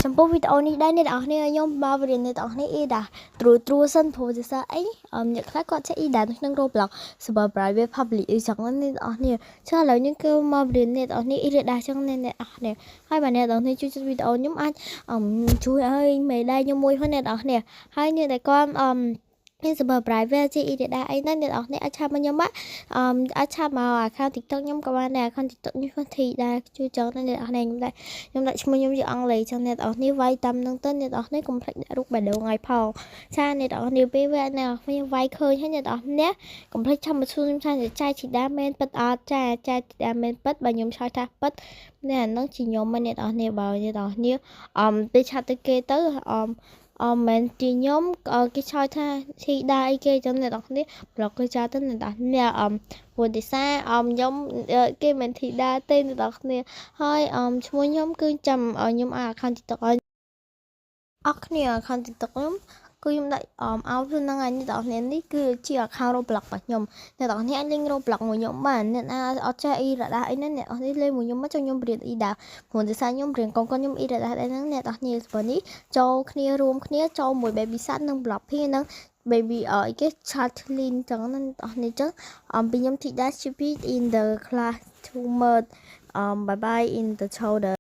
ចំពោះវីដេអូនេះដែរអ្នកនរគ្នាខ្ញុំមករៀនអ្នកនរគ្នាអ៊ីដាត្រួសិនព្រោះជាសារអីអ្នកខ្លះគាត់ចេះអ៊ីដាក្នុង Roblox server private public អីចឹងអ្នកនរគ្នាចុះឥឡូវនេះគឺមករៀនអ្នកនរគ្នាអ៊ីដាចឹងអ្នកនរគ្នាហើយបើអ្នកនរគ្នាជួយវីដេអូខ្ញុំអាចជួយឲ្យមេដៃខ្ញុំមួយផងអ្នកនរគ្នាហើយអ្នកដែលគាត់មាន server private ជាអ៊ីដាអីហ្នឹងអ្នកនរគ្នាអាចឆាប់មកខ្ញុំអាចឆាប់មក account TikTok ខ្ញុំក៏បានដែរ account TikTok ខ្ញុំធីដែរជួយចឹងអ្នកនរគ្នាខ្ញុំដាក់ឈ្មោះខ្ញុំជាអង់គ្លេសចឹងអ្នកនរគ្នាវាយតាមនឹងទៅអ្នកនរគ្នាកុំភ្លេចដាក់រូបបេះដូងឲ្យផងចាអ្នកនរគ្នាពេលវាអ្នកនរគ្នាវាយឃើញហើយអ្នកនរគ្នាកុំភ្លេចឆាប់មកសួរខ្ញុំថាចាយជីដាមែនពិតអត់ចាជីដាមែនពិតបើខ្ញុំឆ្លើយថាពិតអ្នកហ្នឹងជាខ្ញុំអ្នកនរគ្នាបើអ្នកនរគ្នាពេលឆាត់ទៅគេទៅមែនជាខ្ញុំគេឆ្លើយថាធីដាអីគេចឹងអ្នកនរគ្នាប្លុកគេចោលទៅអ្នកនរគ្នាព្រោះទេសាខ្ញុំគេមិនធីដាទេអ្នកនរគ្នាហើយឈ្មោះខ្ញុំគឺចាំខ្ញុំអា account TikTok ឲ្យអស់គ្នា account TikTok ខ្ញុំគឺខ្ញុំដាក់ឲ្យហ្នឹងហើយអ្នកនរគ្នានេះគឺជា account Roblox របស់ខ្ញុំអ្នកនរគ្នាអាចលេង Roblox មួយខ្ញុំបានអ្នកណាអត់ចេះអ៊ីរ៉ាដាអីហ្នឹងអ្នកនរគ្នាលេងមួយខ្ញុំមកចុះខ្ញុំរៀនអ៊ីដាព្រោះទេសាខ្ញុំរៀនកូនខ្ញុំអ៊ីរ៉ាដាអីហ្នឹងអ្នកនរគ្នាស្ពនេះចូលគ្នារួមគ្នាចូលមួយ baby shark និង Bloppy ហ្នឹង baby អីគេ Chatlin ចឹងណាអ្នកនរគ្នាចឹងពីខ្ញុំធីដា stupid in the class to mode bye bye in the shoulder